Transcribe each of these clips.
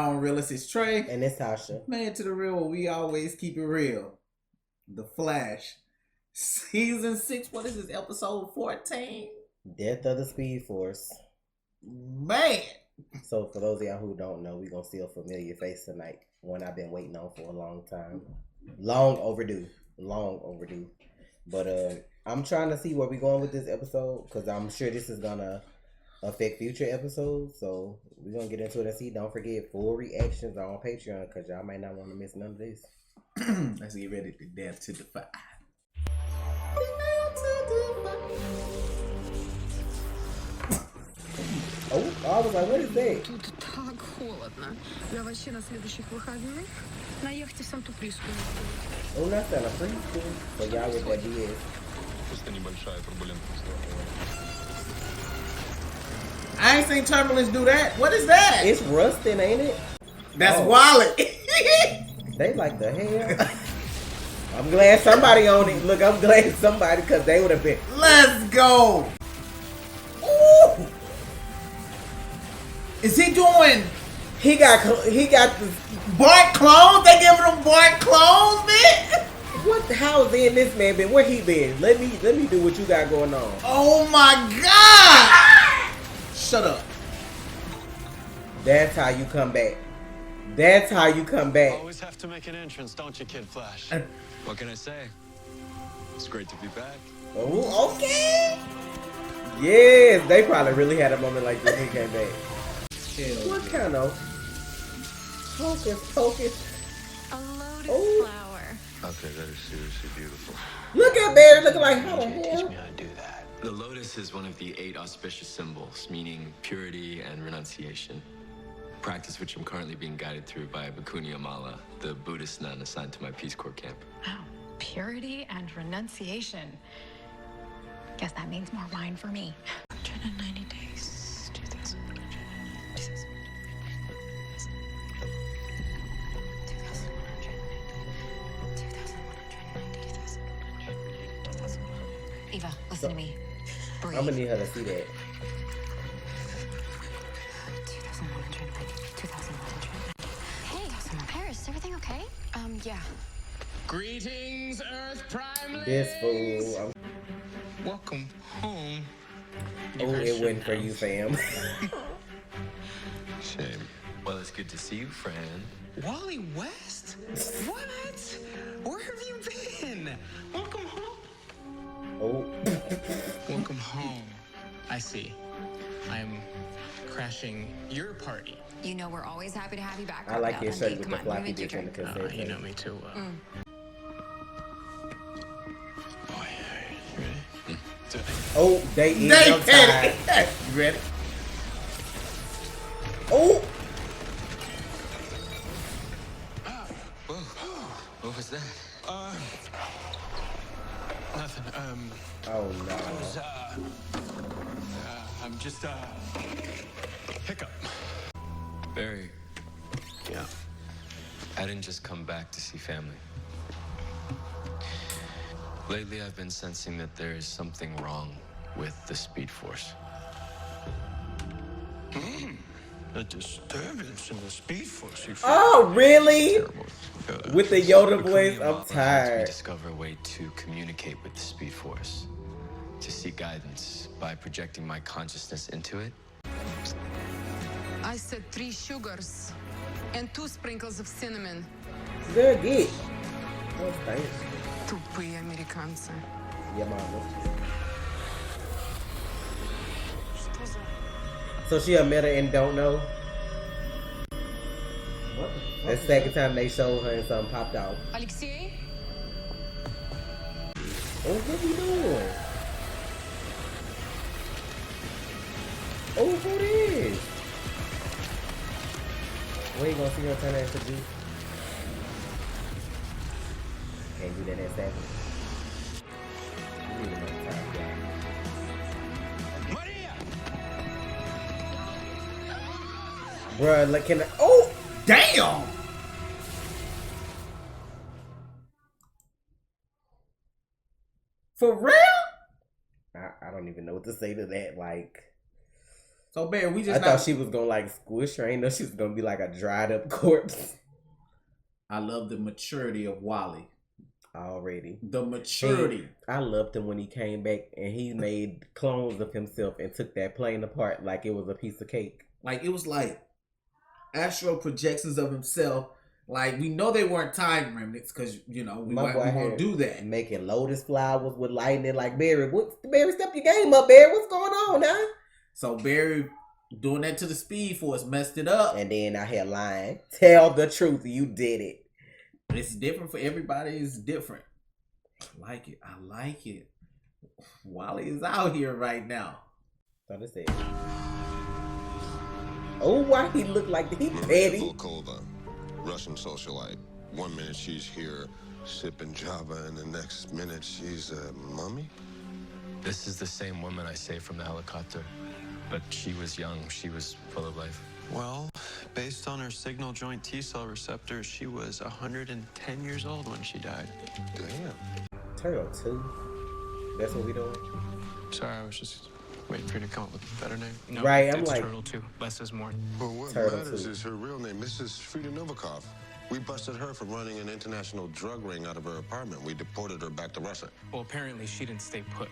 on, realist? It's Trey. And it's Tasha. Man, to the real, we always keep it real. The Flash. Season 6, what is this, episode 14? Death of the Speed Force. Man. So for those of y'all who don't know, we're going to see a familiar face tonight. One I've been waiting on for a long time. Long overdue. But I'm trying to see where we're going with this episode, because I'm sure this is going to affect future episodes. So we're going to get into it and see. Don't forget, full reactions are on Patreon, because y'all might not want to miss none of this. Let's get ready to Death to Defy. Oh, I was like, what is that? Тут так холодно. Я вообще на следующих выходных на яхте в Санту-Приску. Oh, that's not a preschool. So y'all with that BS. Просто небольшая турбулентность. I ain't seen Turbulence do that. What is that? It's rusting, ain't it? That's Wallet. They like the hell. I'm glad somebody on it. Look, I'm glad somebody, because they would have been. Let's go. Ooh. Is he doing? He got the Bart clones? They giving him Bart clones, man? what? How's in this man been? Where he been? Let me do what you got going on. Oh my God! Shut up. That's how you come back. That's how you come back. Always have to make an entrance, don't you, Kid Flash? What can I say? It's great to be back. Oh, okay. Yes, they probably really had a moment like this when he came back. What kind of focus? A lotus Oh. flower. Okay, that is seriously beautiful. Look at Barry looking like, how the Teach hell? me how to do that. The lotus is one of the 8 auspicious symbols, meaning purity and renunciation. Practice which I'm currently being guided through by Bhikkhuni Amala, the Buddhist nun assigned to my Peace Corps camp. Wow, purity and renunciation. Guess that means more wine for me. 190 days, 2,190. Eva, listen to me. Breathe. I'm gonna need her to see that. 2,190. Hey, Paris, everything okay? Yeah. Greetings, Earth Prime. This fool. Welcome home. Oh, it went for you, fam. Shame. Well, it's good to see you, Fran. Wally West? What? Where have you been? Welcome home. Oh. Welcome home. I see. I'm crashing your party. You know we're always happy to have you back. I like Crocodile your shirt Dundee. with Come the on, floppy give me a dick in the drink. cassette. You know me too well. Oh, yeah. You ready? Oh, they eat They outside. petty. You ready? Oh. Whoa. What was that? Nothing. Oh no. I'm just, hiccup. Barry, Yeah. I didn't just come back to see family. Lately, I've been sensing that there is something wrong with the Speed Force. A disturbance in the Speed Force. Oh, really? Terrible. With the Yoda Bhikkhuni voice, I'm Amala helped me tired. discover a way to communicate with the Speed Force, to seek guidance by projecting my consciousness into it. I said 3 sugars and 2 sprinkles of cinnamon. Good get. Oh, thanks. Тупые американцы. Yeah, mama. Что за... So she a meta and don't know? The second time they showed her and something popped out. Алексей? Oh, what he doing? Oh, who this? Where you gonna see her turn into G? Can't do that at 7. You need another time, yeah. Maria! Bruh, look, can I... Oh! Damn. For real? I don't even know what to say to that. Like, So Barry, we I just thought she was gonna like squish her. I didn't know she was gonna be like a dried up corpse. I love the maturity of Wally. Already. The maturity. I loved him when he came back and he made clones of himself and took that plane apart like it was a piece of cake. Like, it was like astral projections of himself. Like, we know they weren't time remnants because, you know, we won't do that. Making lotus flowers with lightning. Like, Barry, step your game up, Barry. What's going on, huh? So Barry doing that to the Speed Force messed it up. And then I had lying. Tell the truth. You did it. It's different for everybody. It's different. I like it. I like it. Wally is out here right now. That's it. Oh, why he look like he petty? Volkova, Russian socialite. 1 minute she's here sipping Java, and the next minute she's a mummy. This is the same woman I saved from the helicopter. But she was young. She was full of life. Well, based on her signal joint T-cell receptors, she was 110 years old when she died. Damn. Turtle 2. That's what we doing? Sorry, I was just waiting for you to come up with a better name. No, right, I'm it's like... Turtle 2. Less is more. Well, what Turtle matters 2. is her real name, Mrs. Frida Novikov. We busted her for running an international drug ring out of her apartment. We deported her back to Russia. Well, apparently she didn't stay put.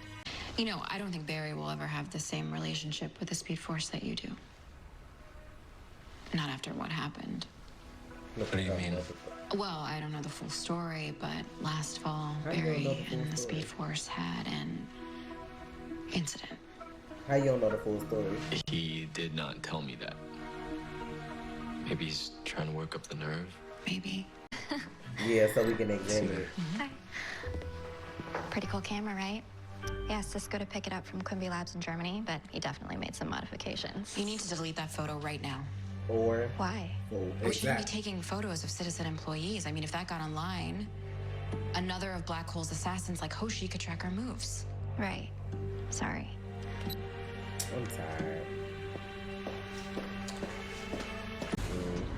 You know, I don't think Barry will ever have the same relationship with the Speed Force that you do. Not after what happened. What do you mean? Well, I don't know the full story, but last fall, How you don't know Barry the full and the story? Speed Force had an incident. How you don't know the full story? He did not tell me that. Maybe he's trying to work up the nerve. Maybe. Yeah, so we can examine it. Pretty cool camera, right? Yeah, Cisco to pick it up from Quimby Labs in Germany, but he definitely made some modifications. You need to delete that photo right now. Or... Why? We shouldn't be taking photos of citizen employees. I mean, if that got online, another of Black Hole's assassins like Hoshi could track our moves. Right. Sorry. I'm tired.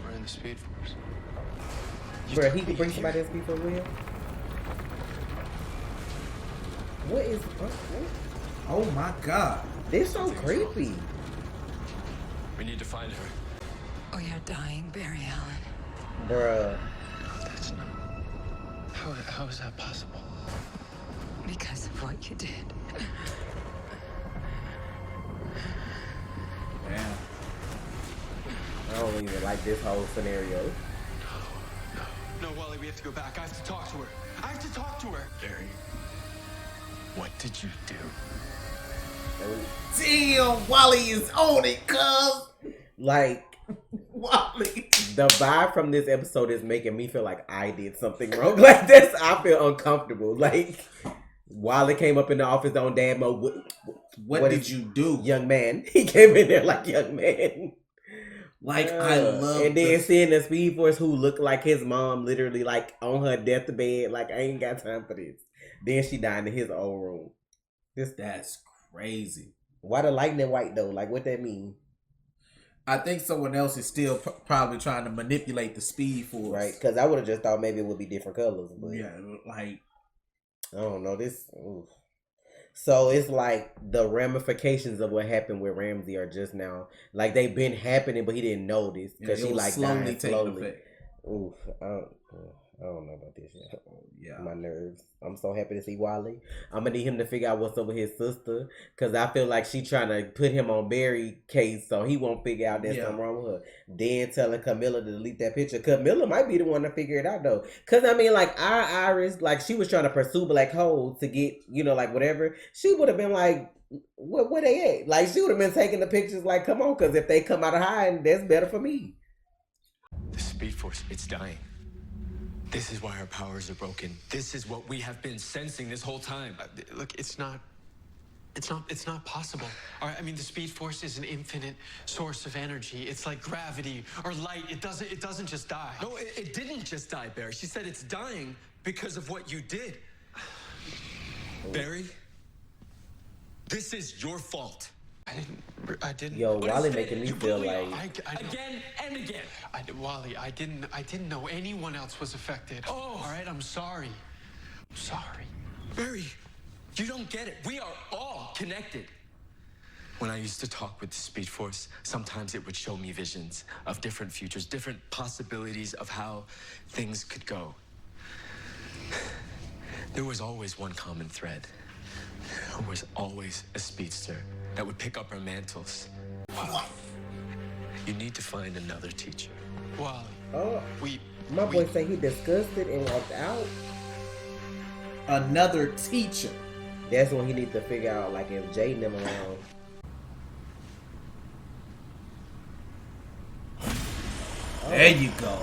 We're in the Speed Force. Bro, he could bring somebody else for real? What is... What? Oh my God. This so creepy. We need to find her. Oh, you're dying, Barry Allen. Bruh. That's not... How is that possible? Because of what you did. Damn. I don't even like this whole scenario. No, Wally, we have to go back. I have to talk to her. I have to talk to her. Barry, what did you do? Damn, Wally is on it, cuz. Like, Wally. the vibe from this episode is making me feel like I did something wrong. Like this, I feel uncomfortable. Like, Wally came up in the office on dad mode. What did you do? Young man. He came in there like young man. Like, I love and then seeing the Speed Force who looked like his mom, literally like on her deathbed. Like, I ain't got time for this. Then she died in his old room. That's crazy. Why the lightning white though? Like, what that mean? I think someone else is still probably trying to manipulate the Speed Force. Right? Because I would have just thought maybe it would be different colors. But Yeah, like... I don't know. This... Oof. So it's like the ramifications of what happened with Ramsey are just now. Like, they've been happening, but he didn't notice. Because she like died slowly. Oof. I don't know about this yet. Yeah. My nerves. I'm so happy to see Wally. I'm gonna need him to figure out what's up with his sister, cause I feel like she trying to put him on Barry case so he won't figure out there's something wrong with her. Then telling Camilla to delete that picture. Camilla might be the one to figure it out though, cause I mean, like, our Iris, like, she was trying to pursue Black Hole to get, you know, like, whatever. She would have been like, where they at? Like, she would have been taking the pictures like, come on, cause if they come out of hiding, that's better for me. The Speed Force, it's dying. This is why our powers are broken. This is what we have been sensing this whole time. Look, it's not possible. All right, I mean, the Speed Force is an infinite source of energy. It's like gravity or light. It doesn't just die. No, it didn't just die, Barry. She said it's dying because of what you did. Barry, this is your fault. I didn't. Yo, Wally making me feel like... Again and again. Wally, I didn't know anyone else was affected. Oh. All right, I'm sorry. I'm sorry. Barry, you don't get it. We are all connected. When I used to talk with the Speed Force, sometimes it would show me visions of different futures, different possibilities of how things could go. There was always one common thread. There was always a speedster that would pick up our mantles. You need to find another teacher. Wally. Oh, my boy say he disgusted and walked out. Another teacher. That's when he needs to figure out, like, if Jaden them around. There you go.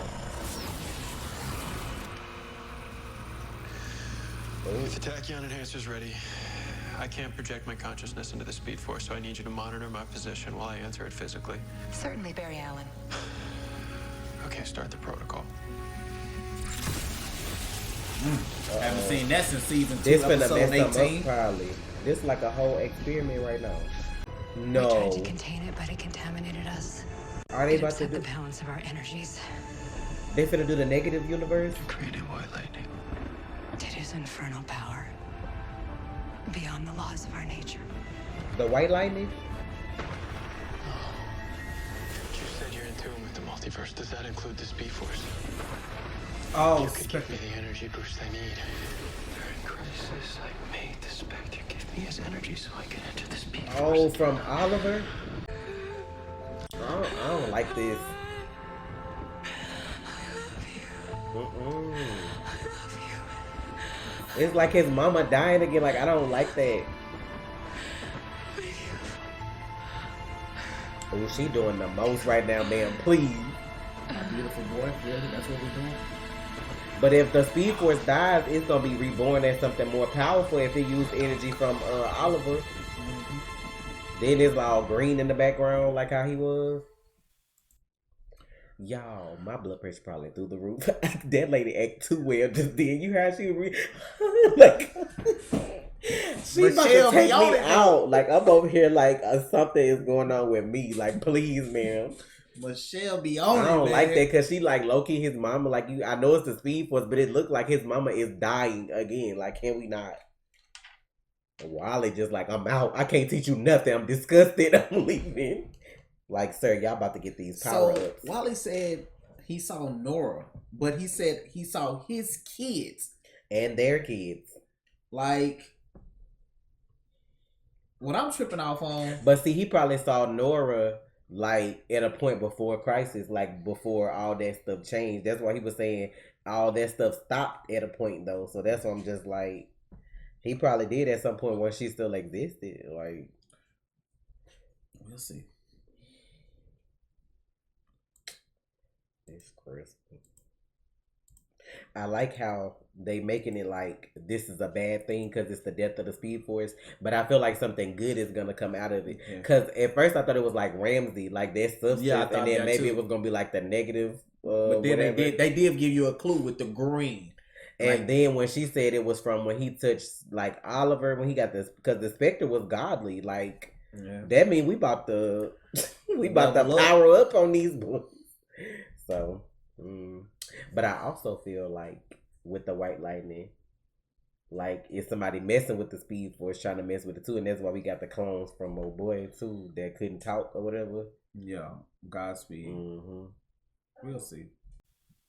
If the tachyon enhancer's ready, I can't project my consciousness into the Speed Force, so I need you to monitor my position while I answer it physically. Certainly, Barry Allen. Okay, start the protocol. Haven't seen that since season 2, This finna episode mess them 18. up probably. This like a whole experiment right now. No. We tried to contain it, but it contaminated us. Are they It about to upset do? the balance of our energies. They finna do the negative universe? Created white lightning. It is infernal power. Beyond the laws of our nature. The white lightning? You said you're in tune with the multiverse. Does that include the Speed Force? Oh, You could give me the energy boost I need. During crisis, I made the Spectre give me his energy so I can enter the Speed Force. Oh, from Oliver? I don't like this. It's like his mama dying again. Like, I don't like that. Oh, she doing the most right now, man. Please. Beautiful boy. Really? That's what we're doing? But if the Speed Force dies, it's gonna be reborn as something more powerful if it used energy from Oliver. Then it's all green in the background, like how he was. Y'all, my blood pressure probably through the roof. That lady act too well just then. You heard she was like she about to take me out. Like I'm over here like something is going on with me. Like please, ma'am. Michelle be on it, I don't man. like that because she like low-key his mama. Like you, I know it's the Speed Force, but it looked like his mama is dying again. Like can we not? Wally just like I'm out. I can't teach you nothing. I'm disgusted. I'm leaving. Like, sir, y'all about to get these power ups. Wally said he saw Nora, but he said he saw his kids. And their kids. Like, what I'm tripping off on. But see, he probably saw Nora, like, at a point before Crisis, like, before all that stuff changed. That's why he was saying all that stuff stopped at a point, though. So that's why I'm just like, he probably did at some point where she still existed. Like, we'll see. It's crispy. I like how they making it like this is a bad thing because it's the death of the Speed Force, but I feel like something good is gonna come out of it. Because at first I thought it was like Ramsey, like their substance, and then maybe it was gonna be like the negative. But then they did give you a clue with the green. And then when she said it was from when he touched like Oliver when he got this, because the Spectre was godly, like that mean we about to power up on these books. So, but I also feel like with the white lightning, like if somebody messing with the Speed Force trying to mess with it too, and that's why we got the clones from old boy too that couldn't talk or whatever. Yeah, Godspeed. We'll see.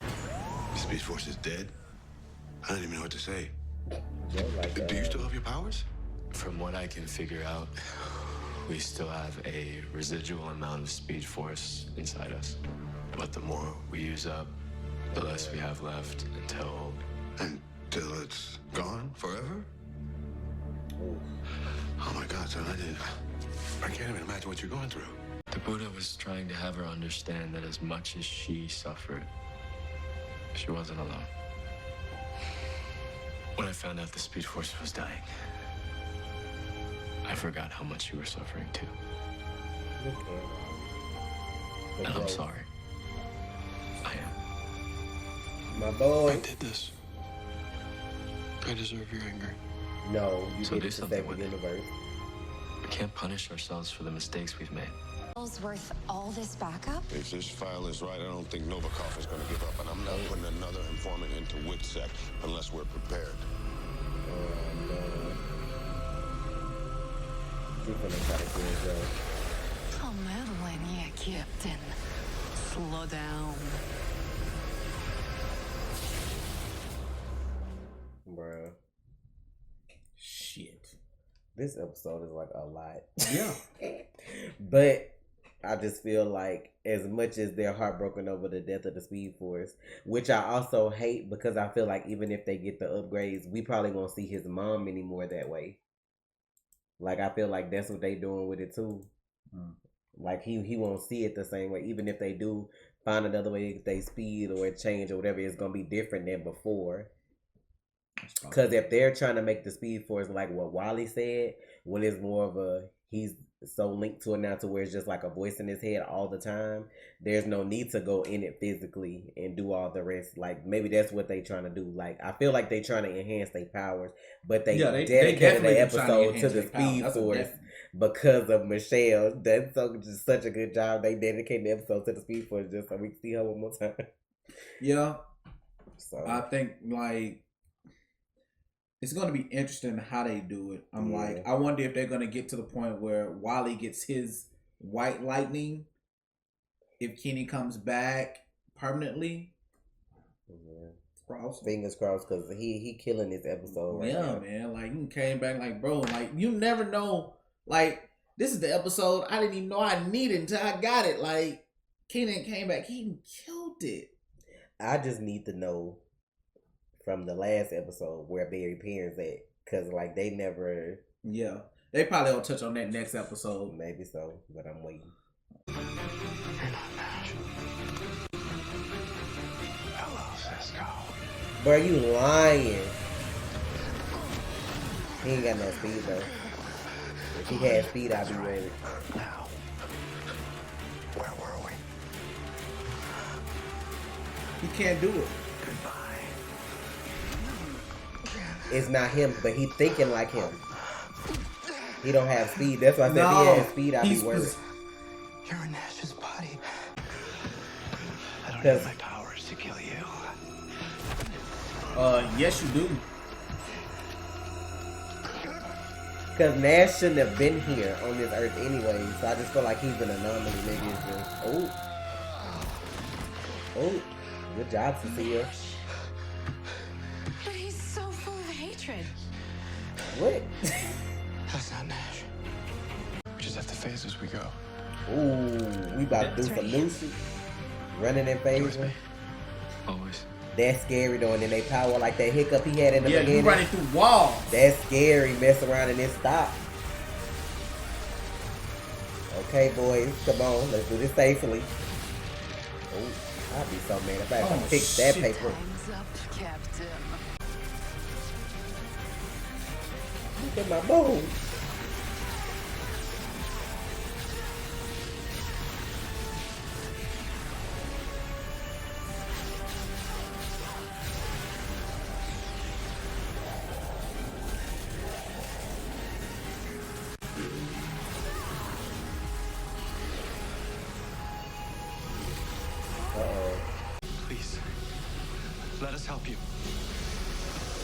The Speed Force is dead. I don't even know what to say. Like, do you still have your powers? From what I can figure out, we still have a residual amount of Speed Force inside us. But the more we use up, the less we have left until it's gone forever? Oh my God, son, I can't even imagine what you're going through. The Buddha was trying to have her understand that as much as she suffered, she wasn't alone. When I found out the Speed Force was dying, I forgot how much you were suffering too. And I'm sorry. I am. My boy. I did this. I deserve your anger. No, you So did do it to something save the with it. universe. We can't punish ourselves for the mistakes we've made. Worth all this backup? If this file is right, I don't think Novikov is going to give up, and I'm not putting another informant into WITSEC unless we're prepared. We finna try to kill Joe. Come meddling, yeah, Captain. Slow down. Bruh. Shit. This episode is like a lot. Yeah. But I just feel like as much as they're heartbroken over the death of the Speed Force, which I also hate because I feel like even if they get the upgrades, we probably won't see his mom anymore that way. Like I feel like that's what they doing with it too. Like he won't see it the same way. Even if they do find another way to get they speed or change or whatever, it's gonna be different than before. Because if they're trying to make the Speed Force like what Wally said, when it's more of a he's so linked to it now to where it's just like a voice in his head all the time, there's no need to go in it physically and do all the rest. Like maybe that's what they trying to do. Like I feel like they trying to enhance their powers, but they dedicated the episode to the Speed Force because of Michelle. That's just such a good job. They dedicated the episode to the Speed Force just so we can see her one more time. Yeah. So I think like it's going to be interesting how they do it. I'm like, I wonder if they're going to get to the point where Wally gets his white lightning. If Kenny comes back permanently. Fingers crossed, because he killing this episode right now. Yeah, man. Like, he came back like, bro, like, you never know. Like, this is the episode I didn't even know I needed until I got it. Like, Kenan came back. He killed it. I just need to know from the last episode where Barry Perrin's at, because like they never. Yeah, they probably will touch on that next episode. Maybe so, but I'm waiting. Hello, Cisco. Bro, you lying? He ain't got no speed though. If he had speed, I'd be ready. Now, where were we? He can't do it. It's not him, but he thinking like him. He don't have speed. That's why I said if he had speed, I'd be worried. You're in Nash's body. I don't have my powers to kill you. Yes, you do. Because Nash shouldn't have been here on this earth anyway, so I just feel like he's an anomaly. Maybe it's just oh, good job, Cecilia. What? That's not Nash. We just have to phase as we go. Ooh, we about to do some new shit. Running in phaser. Always. That's scary though, and then they power like that hiccup he had in the beginning. Yeah, you running through walls. That's scary. Mess around and then stop. Okay, boys, come on, let's do this safely. Oh, I'd be so mad if I had to fix that paper. Time's up, Captain. Look at my bones. Please, let us help you.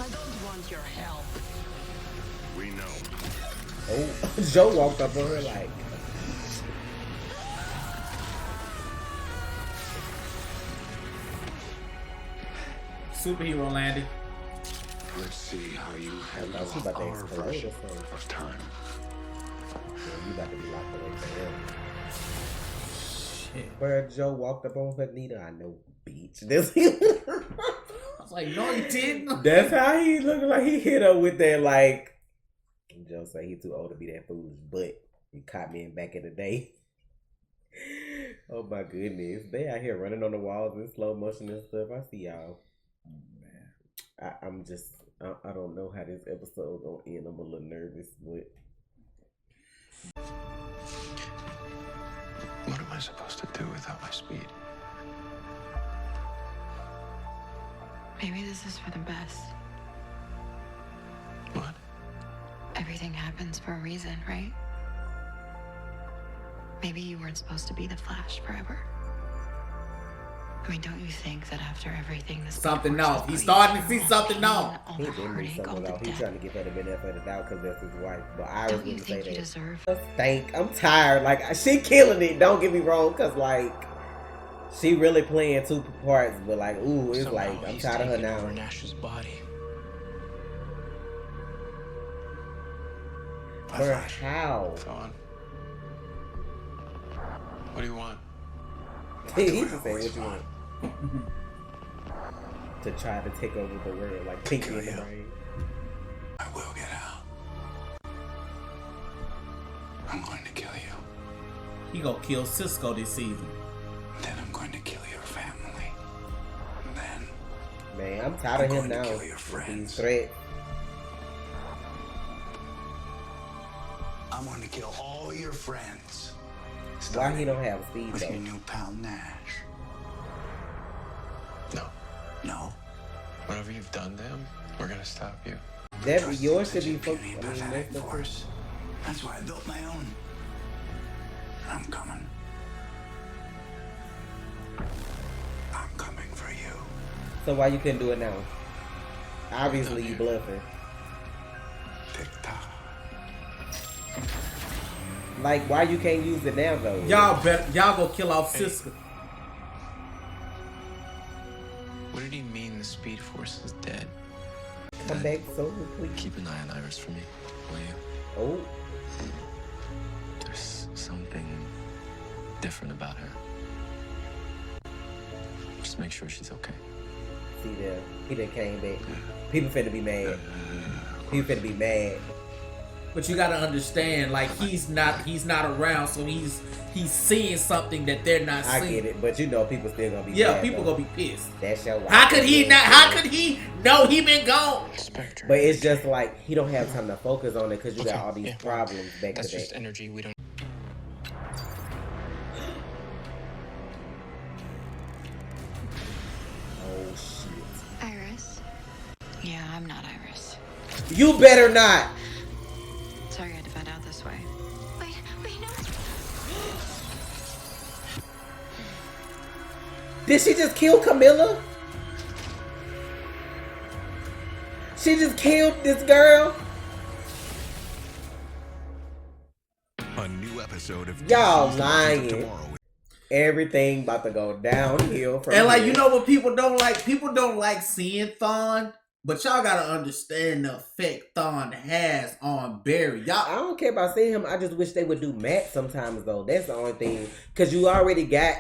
I don't want your help. We know. Oh, Joe walked up on her like. Superhero landing. Let's see how you handle she about to our explode or version something. of time. Yeah, you about to be locked away for him. Where Joe walked up on her needle, I know, bitch. I was like, no, you didn't. That's how he looked like he hit her with that, like. Joe said he too old to be that foolish, but he caught me in back in the day. Oh my goodness. They out here running on the walls in slow motion and stuff. I see y'all. Oh, man. I'm just, I don't know how this episode gonna end. I'm a little nervous, but. What am I supposed to do without my speed? Maybe this is for the best. What? Everything happens for a reason, right? Maybe you weren't supposed to be the Flash forever. I mean, don't you think that after everything, this Something off. He's starting to see something off. He didn't need something off. He's trying to get her the benefit of the doubt because that's his wife. But Iris wouldn't say that. Deserve? Stank. I'm tired. Like, she killing it. Don't get me wrong, because, like, she really playing two parts. But, like, ooh, it's Somehow like, I'm he's tired of her taking now. over Nash's body. For how? Thawne. What do you want? He just say what you want. To try to take over the world, like Pinky in the Brain. I will get out. I'm going to kill you. He gonna kill Cisco this season. Then I'm going to kill your family. And then Man, I'm tired of him now. kill your With friends. these threats. I'm going to kill all your friends. Why he don't have speed With though? your new pal Nash. No. No. Whatever you've done to him, we're gonna stop you. That Trust yours is should be such a focused. puny, I mean, pathetic that's the force. That's why I built my own. I'm coming. I'm coming for you. So why you couldn't do it now? Obviously you bluffing. Tick-tock. Like, why you can't use it now though? Y'all go kill off Cisco. What did he mean the Speed Force is dead? Come back so quick. Keep an eye on Iris for me, will you? Oh, There's something different about her. Just make sure she's okay. see there. He done came back. People finna be mad. People finna be mad. But you gotta understand, like he's not around, so he's seeing something that they're not I seeing. get it, but you know people still gonna be Yeah, mad, people though. gonna be pissed. That's your wife. How could he not? How could he know he been gone? Spectre. But it's just like he don't have time to focus on it because you got Okay, all these yeah, problems back That's to just back. energy we don't. Oh shit! Iris? Yeah, I'm not Iris. You better not. Sorry I had to find out this way. Wait, no. Did she just kill Camilla? She just killed this girl. A new episode of Y'all DC's lying. Tomorrow. Everything about to go downhill from And like here. you know what people don't like? People don't like seeing Thawne, but y'all gotta understand the effect Thawne has on Barry. I Y'all, don't care about seeing him. I just wish they would do Matt sometimes though. That's the only thing. Cause you already got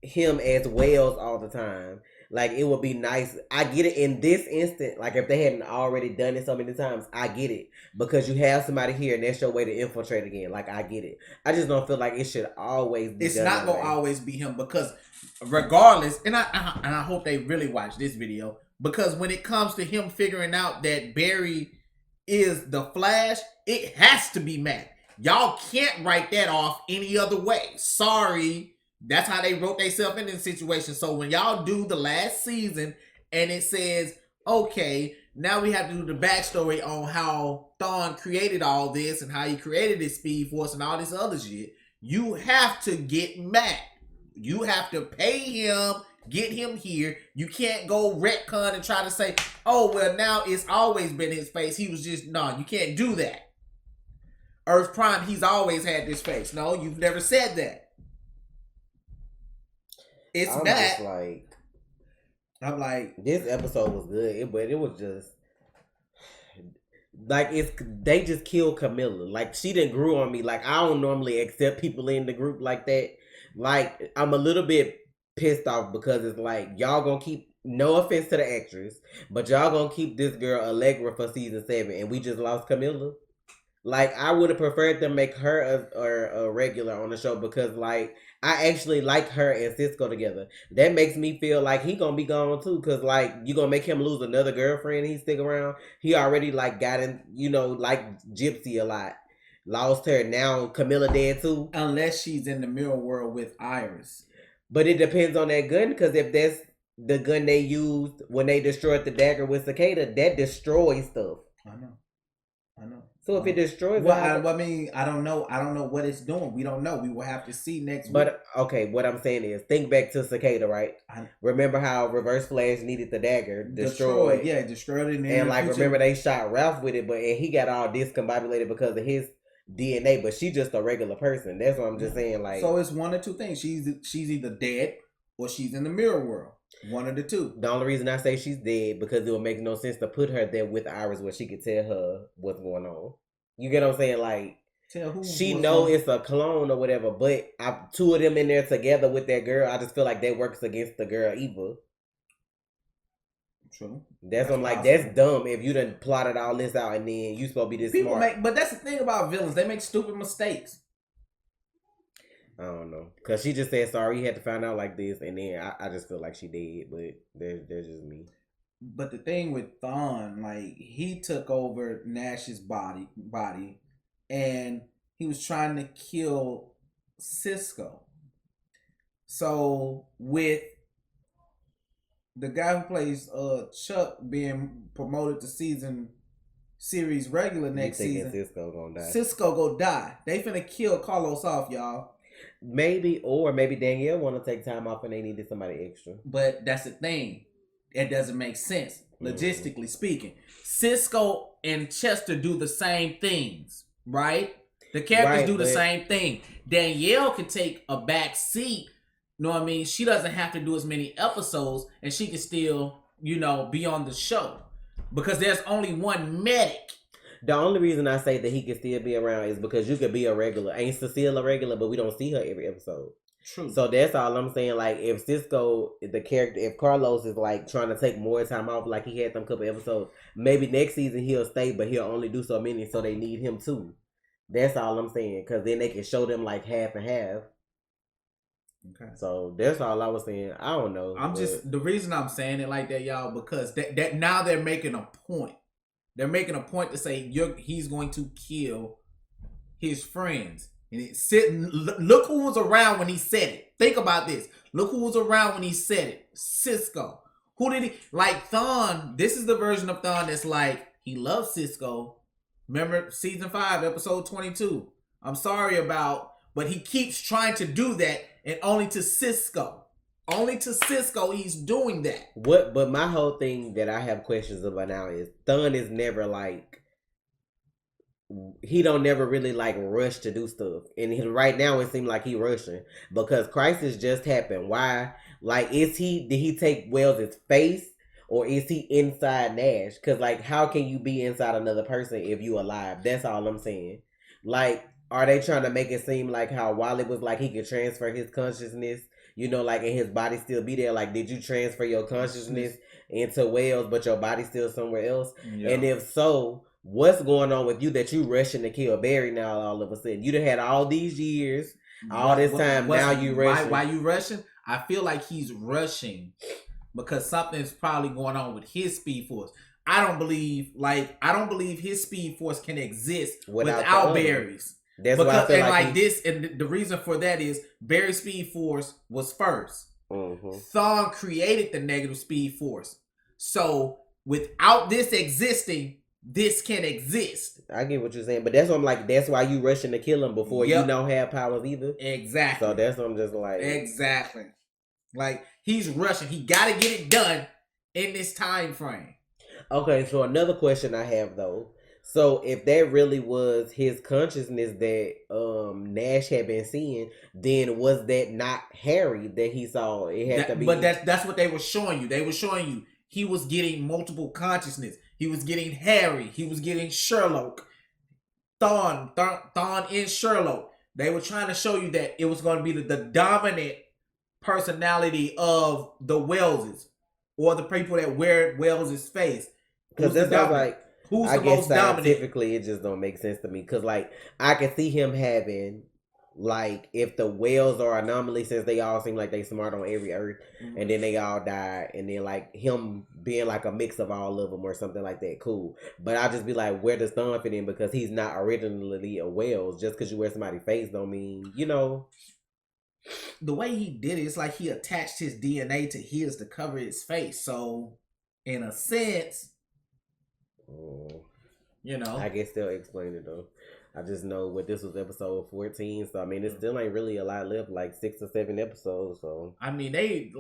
him as Wells all the time. Like it would be nice. I get it in this instant. Like if they hadn't already done it so many times, I get it. Because you have somebody here and that's your way to infiltrate again. Like I get it. I just don't feel like it should always be it's done not that gonna way. always be him because regardless, and I hope they really watch this video because when it comes to him figuring out that Barry is the Flash, it has to be Matt. Y'all can't write that off any other way. Sorry. That's how they wrote themselves in this situation. So when y'all do the last season and it says, okay, now we have to do the backstory on how Thawne created all this and how he created his Speed Force and all this other shit, you have to get Matt. You have to pay him, get him here. You can't go retcon and try to say, oh, well, now it's always been his face. He was just, no, you can't do that. Earth Prime, he's always had this face. No, you've never said that. It's I'm Matt. just like, I'm like, this episode was good, but it was just like they just killed Camilla. Like she didn't grew on me. Like I don't normally accept people in the group like that. Like I'm a little bit pissed off because it's like y'all gonna keep. No offense to the actress, but y'all gonna keep this girl Allegra for season 7, and we just lost Camilla. Like I would have preferred them make her a regular on the show because like I actually like her and Cisco together. That makes me feel like he gonna be gone too because like you gonna make him lose another girlfriend. He stick around. He already like got in, like Gypsy a lot. Lost her. Now Camilla dead too. unless she's in the mirror world with Iris. But it depends on that gun because if that's the gun they used when they destroyed the dagger with Cicada, that destroys stuff. I know. I know. So if it destroys, well, I mean, I don't know. I don't know what it's doing. We don't know. We will have to see next week. But okay, what I'm saying is, think back to Cicada, right? Remember how Reverse Flash needed the dagger destroyed? Yeah, destroyed it. And like, remember they shot Ralph with it, and he got all discombobulated because of his DNA. But she's just a regular person. That's what I'm just saying. Like, so it's one or two things. She's either dead or she's in the mirror world. One of the two. The only reason I say she's dead because it would make no sense to put her there with Iris where she could tell her what's going on. You get what I'm saying? Like, she know it's a clone or whatever, but two of them in there together with that girl, I just feel like that works against the girl Eva. True. That's what I'm like, that's dumb if you done plotted all this out and then you supposed to be this smart. But that's the thing about villains. They make stupid mistakes. I don't know. Because she just said sorry, he had to find out like this, and then I just feel like she did, but there's just me. But the thing with Thawne, like, he took over Nash's body, and he was trying to kill Cisco. So with the guy who plays Chuck being promoted to series regular next season, Cisco gonna die. Cisco go die. They finna kill Carlos off, y'all. Maybe Danielle want to take time off and they needed somebody extra. But that's the thing. It doesn't make sense, logistically speaking. Cisco and Chester do the same things, right? The characters do the same thing. Danielle can take a back seat. You know what I mean? She doesn't have to do as many episodes, and she can still, be on the show. Because there's only one medic. The only reason I say that he can still be around is because you could be a regular. Ain't Cecile a regular, but we don't see her every episode. True. So that's all I'm saying. Like, if Cisco, the character, if Carlos is like trying to take more time off, like he had them couple episodes, maybe next season he'll stay, but he'll only do so many, so they need him too. That's all I'm saying, because then they can show them like half and half. Okay. So that's all I was saying. I don't know. The reason I'm saying it like that, y'all, because that now they're making a point. They're making a point to say he's going to kill his friends. And look who was around when he said it. Think about this. Look who was around when he said it. Cisco. Who did he like? Thawne. This is the version of Thawne that's like, he loves Cisco. Remember season 5, episode 22. I'm sorry but he keeps trying to do that, and only to Cisco. Only to Cisco he's doing that. But my whole thing that I have questions about now is Thawne is never like, he don't never really like rush to do stuff. And right now it seems like he rushing because Crisis just happened. Why? Like, did he take Wells' face or is he inside Nash? Because like, how can you be inside another person if you alive? That's all I'm saying. Like, are they trying to make it seem like how Wally was like he could transfer his consciousness, like, and his body still be there? Like, did you transfer your consciousness into Wells, but your body's still somewhere else? Yeah. And if so, what's going on with you that you rushing to kill Barry now all of a sudden? You done had all these years, all this time, now you rushing. Why you rushing? I feel like he's rushing because something's probably going on with his Speed Force. I don't believe his Speed Force can exist without Barry's. That's why I feel like this, and the reason for that is Barry's Speed Force was first. Mm-hmm. Thawne created the negative Speed Force. So without this existing, this can exist. I get what you're saying, but that's what I'm like. That's why you rushing to kill him before you don't have powers either. Exactly. So that's what I'm just like. Exactly. Like, he's rushing. He got to get it done in this time frame. Okay, so another question I have though. So if that really was his consciousness that Nash had been seeing, then was that not Harry that he saw? It had to be. But that's what they were showing you. They were showing you he was getting multiple consciousness. He was getting Harry. He was getting Sherlock. Thawne and Sherlock. They were trying to show you that it was going to be the dominant personality of the Welleses or the people that wear Wells' face. Because that's like, who's the most dominant? Scientifically, it just don't make sense to me. Because like, I can see him having, like, if the Wells are anomaly, since they all seem like they smart on every Earth, mm-hmm. and then they all die, and then like him being like a mix of all of them or something like that, cool. But I'll just be like, where does Thawne fit in? Because he's not originally a Wells. Just because you wear somebody's face don't mean, The way he did it, it's like he attached his DNA to his to cover his face. So, in a sense, You know, I guess they'll explain it though. I just know what this was episode 14, so I mean it still ain't really a lot left, like 6 or 7 episodes. So I mean they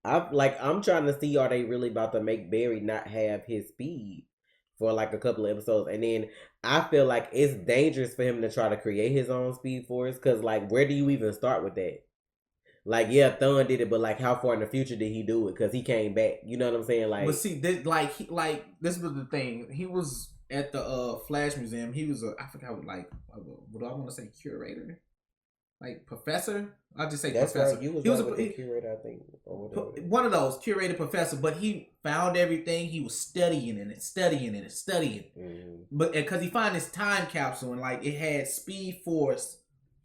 I'm trying to see, are they really about to make Barry not have his speed for like a couple of episodes, and then I feel like it's dangerous for him to try to create his own speed force, because like where do you even start with that? Like, yeah, Thawne did it, but like how far in the future did he do it? Because he came back, you know what I'm saying? Like, but see, this, this was the thing. He was at the Flash Museum. He was I forgot what do I want to say, curator, like professor. I'll just say that's professor. Right. He was a curator, I think, or whatever. One of those curator professor. But he found everything. He was studying. Mm-hmm. But because he found this time capsule and like it had Speed Force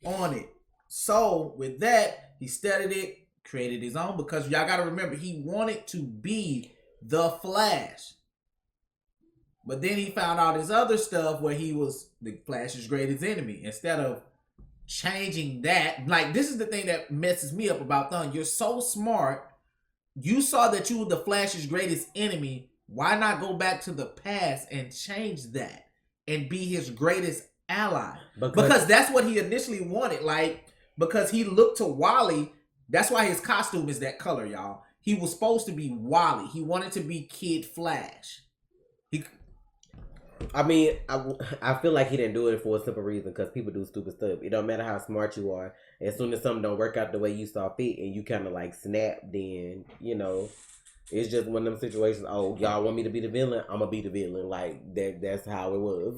on it. So with that, he studied it, created his own, because y'all got to remember he wanted to be the Flash. But then he found all this other stuff where he was the Flash's greatest enemy. Instead of changing that, like, this is the thing that messes me up about Thawne. You're so smart. You saw that you were the Flash's greatest enemy. Why not go back to the past and change that and be his greatest ally? Because that's what he initially wanted. Like, because he looked to Wally. That's why his costume is that color, y'all. He was supposed to be Wally. He wanted to be Kid Flash. I feel like he didn't do it for a simple reason, because people do stupid stuff. It don't matter how smart you are. As soon as something don't work out the way you saw fit and you kind of like snap, then, you know, it's just one of them situations. Oh, y'all want me to be the villain? I'm going to be the villain. Like, that's how it was.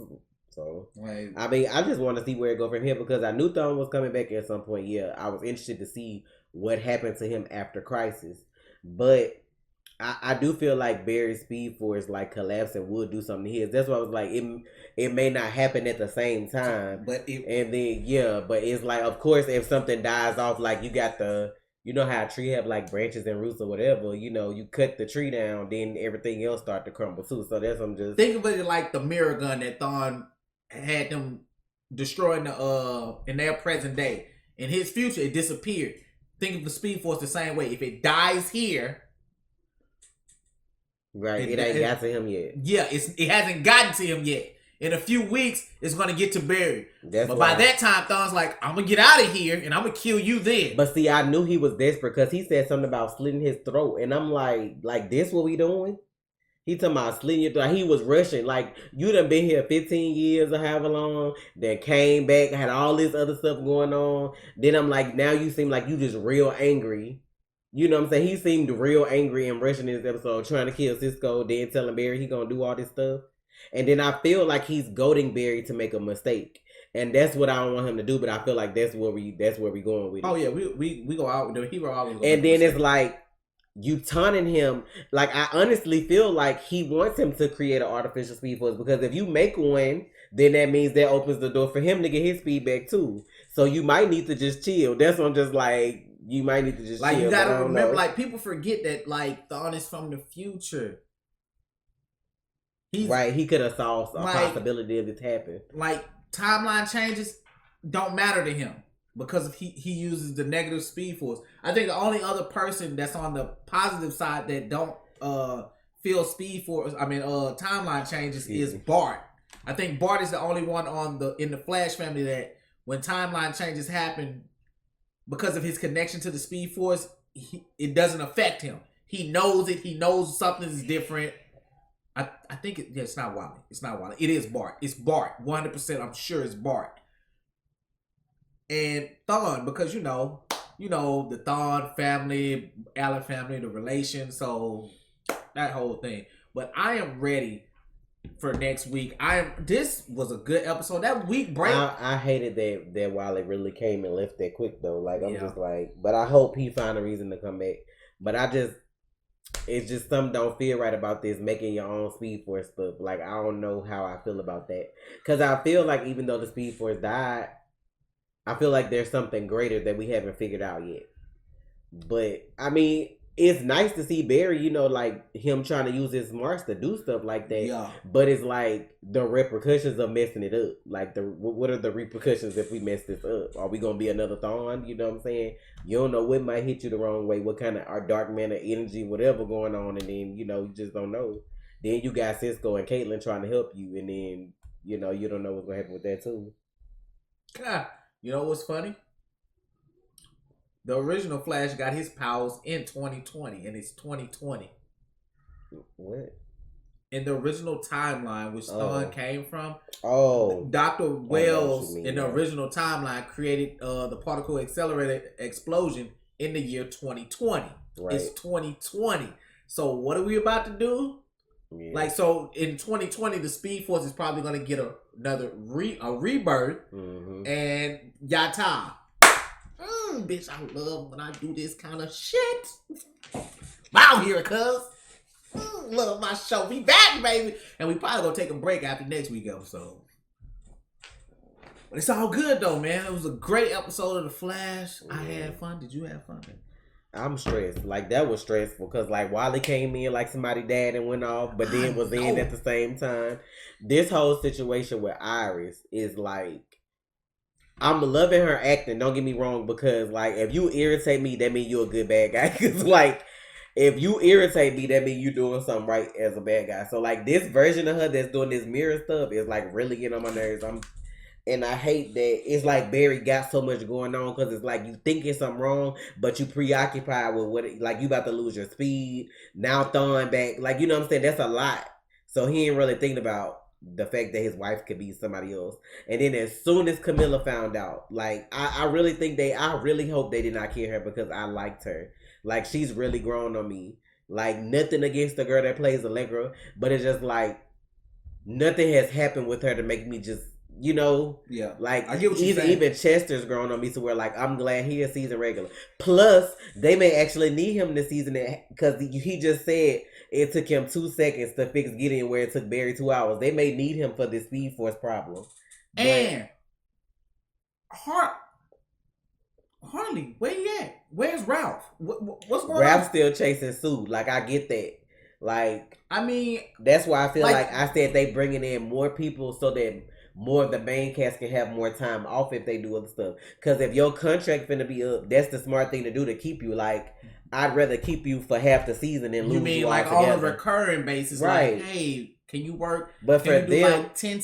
So, right. I mean, I just want to see where it go from here, because I knew Thawne was coming back at some point. Yeah, I was interested to see what happened to him after Crisis. But I do feel like Barry's Speed Force like collapse and would do something to his. That's why I was like, it may not happen at the same time. But it's like, of course, if something dies off, like you got you know how a tree have like branches and roots or whatever, you know, you cut the tree down, then everything else start to crumble too. So that's I'm just think of it like the mirror gun that Thawne had them destroying in their present day. In his future, it disappeared. Think of the Speed Force the same way. If it dies here, right, it ain't got to him yet. Yeah, it hasn't gotten to him yet. In a few weeks, it's gonna get to Barry. But by that time, Thawne's like, I'm gonna get out of here and I'm gonna kill you then. But see, I knew he was desperate, because he said something about slitting his throat, and I'm like this what we doing? He talking about slitting your throat. He was rushing. Like, you done been here 15 years or however long, then came back, had all this other stuff going on. Then I'm like, now you seem like you just real angry. You know what I'm saying? He seemed real angry and rushing in this episode, trying to kill Cisco, then telling Barry he gonna do all this stuff. And then I feel like he's goading Barry to make a mistake. And that's what I don't want him to do, but I feel like that's where we going with it. Oh yeah, we go out with the hero always. And then it's like, you taunting him. Like, I honestly feel like he wants him to create an artificial Speed Force, because if you make one, then that means that opens the door for him to get his speed back too. So you might need to just chill. That's what I'm just like, you might need to just like, chill. you gotta remember, like, people forget that like Thawne is from the future. Right, he could have saw a possibility of this happen. Like, timeline changes don't matter to him, because he uses the negative Speed Force. I think the only other person that's on the positive side that don't feel Speed Force, timeline changes, is Bart. I think Bart is the only one in the Flash family that when timeline changes happen, because of his connection to the Speed Force, it doesn't affect him. He knows it. He knows something is different. I think it's not Wally. It's not Wally. It is Bart. It's Bart. 100%. I'm sure it's Bart. And Thawne, because you know the Thawne family, Allen family, the relation, so that whole thing. But I am ready for next week. This was a good episode. That week break, I hated that Wally really came and left that quick though. Like, I'm just like, but I hope he find a reason to come back. But it's just something don't feel right about this making your own Speed Force stuff. Like, I don't know how I feel about that, because I feel like even though the Speed Force died, I feel like there's something greater that we haven't figured out yet. But I mean, it's nice to see Barry, you know, like him trying to use his smarts to do stuff like that. Yeah. But it's like the repercussions of messing it up. Like, what are the repercussions if we mess this up? Are we gonna be another Thawne? You know what I'm saying? You don't know what might hit you the wrong way. What kind of our dark matter energy, whatever going on, and then you just don't know. Then you got Cisco and Caitlyn trying to help you, and then you don't know what's gonna happen with that too. You know what's funny? The original Flash got his powers in 2020, and it's 2020. What? In the original timeline, which Thawne came from, Dr. Wells in the original timeline created the particle accelerator explosion in the year 2020. Right. It's 2020. So what are we about to do? Yeah. Like, so in 2020, the Speed Force is probably going to get another rebirth, and Yata. Bitch, I love when I do this kind of shit. Wow, here, cuz. Love my show. We back, baby. And we probably gonna take a break after next week episode. But it's all good though, man. It was a great episode of The Flash. I had fun. Did you have fun? I'm stressed. Like, that was stressful because like Wally came in like somebody died and went off, but then was in at the same time. This whole situation with Iris is like, I'm loving her acting. Don't get me wrong, because like if you irritate me, that means you're a good bad guy. Because like, if you irritate me, that means you're doing something right as a bad guy. So like this version of her that's doing this mirror stuff is like really getting on my nerves. And I hate that it's like Barry got so much going on because it's like you thinking something wrong, but you preoccupied with like you about to lose your speed. Now Thawne back. Like, you know what I'm saying? That's a lot. So he ain't really thinking about the fact that his wife could be somebody else. And then as soon as Camilla found out, like I really hope they did not kill her because I liked her. Like, she's really grown on me. Like, nothing against the girl that plays Allegra, but it's just like nothing has happened with her to make me just, like, I get what you're saying. Even Chester's grown on me to where like I'm glad he is season regular. Plus, they may actually need him this season because he just said it took him 2 seconds to fix Gideon where it took Barry 2 hours. They may need him for this Speed Force problem. And Harley, where you at? Where's Ralph? What's going on? Ralph's still chasing Sue. Like, I get that. Like, I mean, that's why I feel like I said they bringing in more people so that more of the main cast can have more time off if they do other stuff. Because if your contract finna be up, that's the smart thing to do to keep you. Like, I'd rather keep you for half the season than lose you. Mean you like all on a recurring basis? Right. Like, hey, can you work? But for you do them, like 10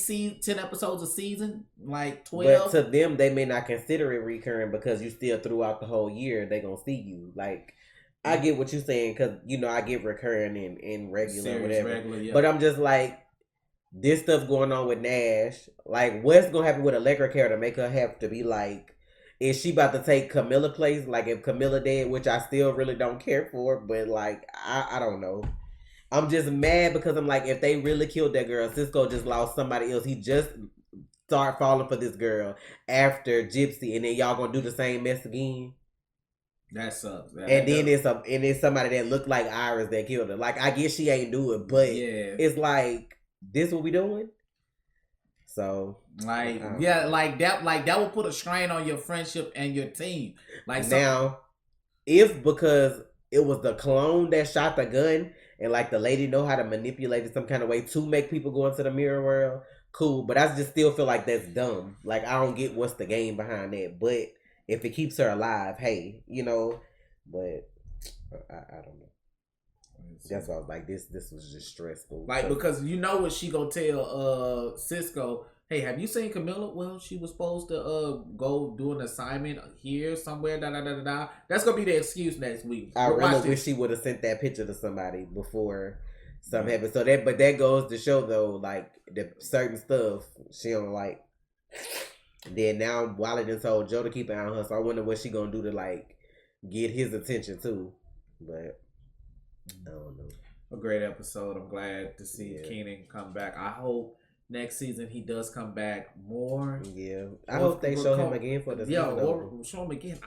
episodes a season, like 12. But to them, they may not consider it recurring because you still throughout the whole year they gonna see you. Like, I get what you're saying because I get recurring in regular Series, whatever. Regular, yeah. But I'm just like, this stuff going on with Nash. Like, what's gonna happen with Allegra character to make her have to be like, is she about to take Camilla's place? Like, if Camilla dead, which I still really don't care for, but like I don't know. I'm just mad because I'm like, if they really killed that girl, Cisco just lost somebody else. He just started falling for this girl after Gypsy, and then y'all gonna do the same mess again. That sucks. And then it's somebody that looked like Iris that killed her. Like, I guess she ain't do it, but it's like, this what we doing? So like like that will put a strain on your friendship and your team. Like, now, if because it was the clone that shot the gun. And like the lady know how to manipulate it some kind of way to make people go into the mirror world, cool. But I just still feel like that's dumb. Like, I don't get what's the game behind that. But if it keeps her alive, hey, But I don't know. That's why I was like, this was just stressful. Like, because what she gonna tell Cisco, hey, have you seen Camilla? Well, she was supposed to go do an assignment here somewhere. That's gonna be the excuse next week. I really wish she would have sent that picture to somebody before something happened. So that goes to show though, like, the certain stuff she don't like. Then now Wally done told Joe to keep an eye on her, so I wonder what she gonna do to like get his attention too. But I don't know. A great episode. I'm glad to see Kenan come back. I hope next season he does come back more. Yeah, I hope they show him again for the season. Or show him again.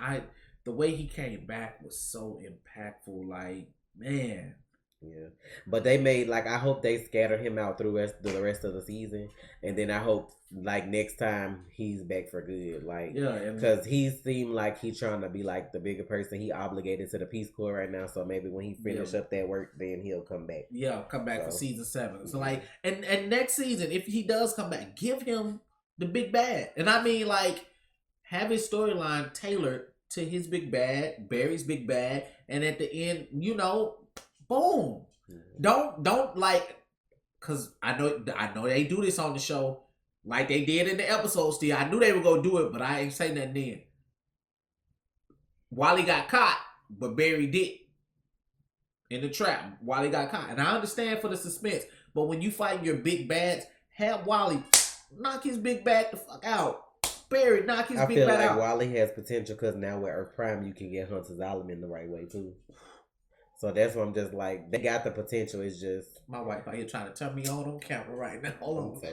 The way he came back was so impactful. Like, man. Yeah, but they made I hope they scatter him out through the rest of the season, and then I hope like next time he's back for good. Like, because he seemed like he's trying to be like the bigger person. He obligated to the Peace Corps right now, so maybe when he finish up that work, then he'll come back. Yeah, come back for season 7. So like, and next season, if he does come back, give him the big bad, and I mean like have his storyline tailored to his big bad, Barry's big bad, and at the end, boom. Don't like because I know they do this on the show like they did in the episode. Still, I knew they were gonna do it, but I ain't say nothing then. Wally got caught, but Barry did in the trap. Wally got caught, and I understand for the suspense. But when you fight your big bads, have Wally knock his big bad the fuck out. Barry knock his big bad out. I feel like Wally has potential because now with Earth Prime, you can get Hunter's Island the right way too. So that's why I'm just like, they got the potential. It's just my wife out here trying to turn me on camera right now. Hold on.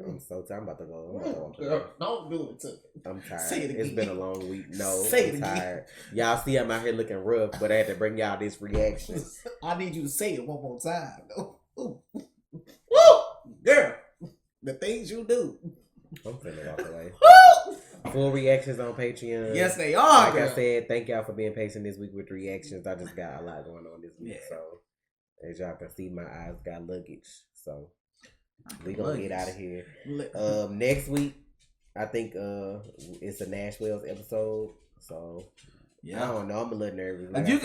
I'm so tired. I'm about to go. Girl, don't do it to me. I'm tired. Say it again. It's been a long week. No, Say I'm tired. Y'all see I'm out here looking rough, but I had to bring y'all this reaction. I need you to say it one more time. Woo! Girl, the things you do. I'm finna walk away. Full reactions on Patreon. Yes, they are. Like I said, thank y'all for being patient this week with reactions. I just got a lot going on this week. So, as y'all can see, my eyes got luggage. So, we gonna get out of here. Next week, I think it's a Nashville's episode. So, I don't know. I'm a little nervous. You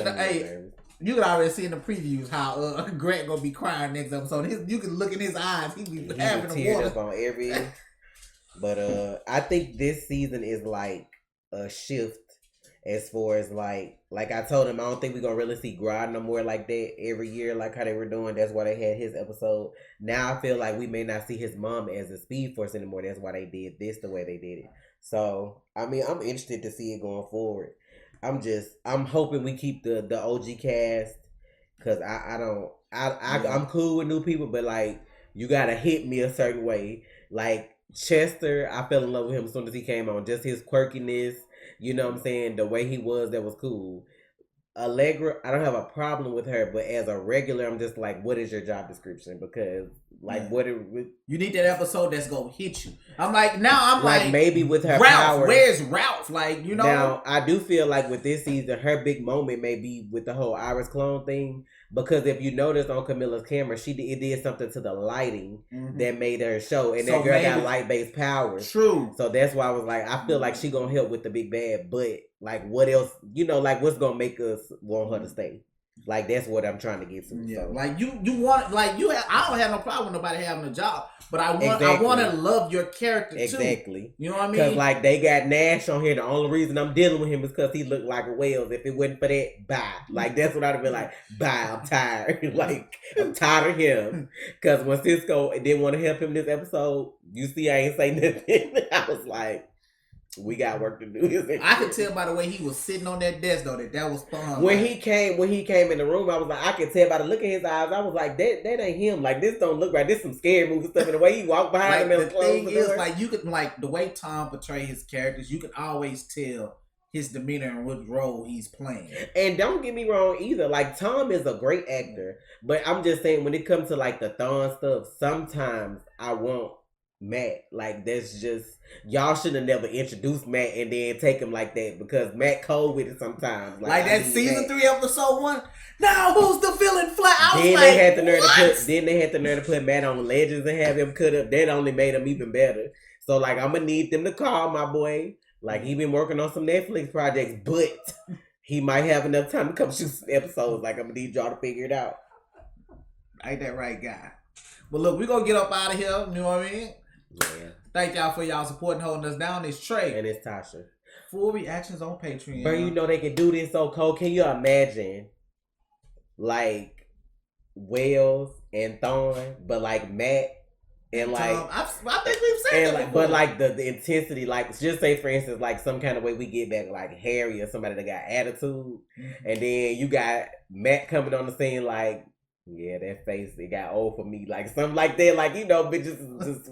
can already see in the previews how Grant gonna be crying next episode. You can look in his eyes. He be having the water up on every. But I think this season is like a shift as far as like I told him, I don't think we're gonna really see Grodd no more like that every year, like how they were doing. That's why they had his episode. Now I feel like we may not see his mom as a Speed Force anymore. That's why they did this the way they did it. So I mean, I'm interested to see it going forward. I'm hoping we keep the OG cast, because I'm cool with new people, but like you gotta hit me a certain way. Like Chester, I fell in love with him as soon as he came on. Just his quirkiness, you know what I'm saying? The way he was, that was cool. Allegra, I don't have a problem with her, but as a regular, I'm just like, what is your job description? Because you need that episode that's gonna hit you. I'm like maybe with her Ralph, power. where's Ralph? Like, you know. Now I do feel like with this season, her big moment may be with the whole Iris clone thing. Because if you notice on Camilla's camera, it did something to the lighting that made her show, and that girl got light-based powers. True. So that's why I was like, I feel like she gonna help with the big bad, but like, what else? You know, like what's gonna make us want her to stay? Like that's what I'm trying to get to. Yeah. So. Like you want, like I don't have no problem with nobody having a job, but I want to love your character too. Exactly. You know what I mean? Because like they got Nash on here. The only reason I'm dealing with him is because he looked like a Wales. If it wasn't for that, bye. Like that's what I'd have been like. Bye. I'm tired. Like I'm tired of him. Because when Cisco didn't want to help him this episode, you see, I ain't say nothing. I was like, we got work to do. I could tell by the way he was sitting on that desk though that was fun. When he came in the room, I was like, I could tell by the look in his eyes. I was like, that ain't him. Like this don't look right. This some scary movie stuff. And the way he walked behind him and the thing is, like you could like the way Tom portray his characters, you can always tell his demeanor and what role he's playing. And don't get me wrong either. Like Tom is a great actor, but I'm just saying when it comes to like the Thawne stuff, sometimes I want Matt. Like that's just, y'all should have never introduced Matt and then take him like that, because Matt cold with it sometimes. Like that season 3 episode 1. Now who's the villain? Then they had the nerve to put Matt on Legends and have him cut up. That only made him even better. So like I'm gonna need them to call my boy. Like he been working on some Netflix projects, but he might have enough time to come shoot some episodes. Like I'm gonna need y'all to figure it out. Ain't that right, guy? But look, we gonna get up out of here. You know what I mean? Yeah. Thank y'all for y'all support and holding us down. It's Trey. And it's Tasha. Full reactions on Patreon. Bro, you know they can do this so cold. Can you imagine, like, Wells and Thawne, but like Matt and like... I think we've said that before. But like the intensity, like, just say for instance, like some kind of way we get back like Harry or somebody that got attitude. And then you got Matt coming on the scene like, yeah, that face, it got old for me. Like, something like that. Like, you know, bitches just,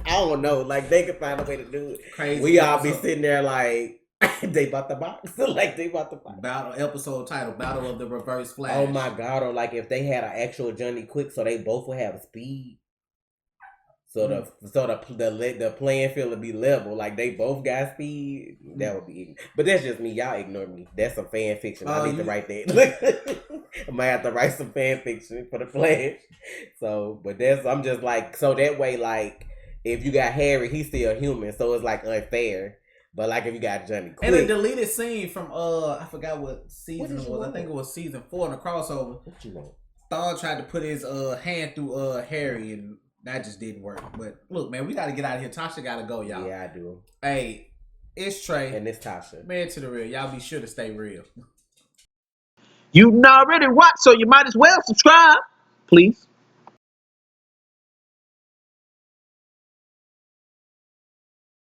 I don't know. Like, they could find a way to do it. Crazy. We all be sitting there like, they bought the box. Like, they bought the box. Episode title, Battle of the Reverse Flash. Oh, my God. Or, like, if they had an actual Johnny Quick, so they both would have speed. So the playing field would be level. Like, they both got speed. That would be... But that's just me. Y'all ignore me. That's some fan fiction. I need to write that. I might have to write some fan fiction for the Flash. So, but I'm just like... So that way, like, if you got Harry, he's still human. So it's, like, unfair. But, like, if you got Johnny Quick... And a deleted scene from, I forgot what season it was. I think it was season 4 in the crossover. What you want? Thawne tried to put his hand through Harry, and that just didn't work. But look, man, we got to get out of here. Tasha got to go, y'all. Yeah, I do. Hey, it's Trey. And it's Tasha. Man to the real. Y'all be sure to stay real. You already watched, so you might as well subscribe, please.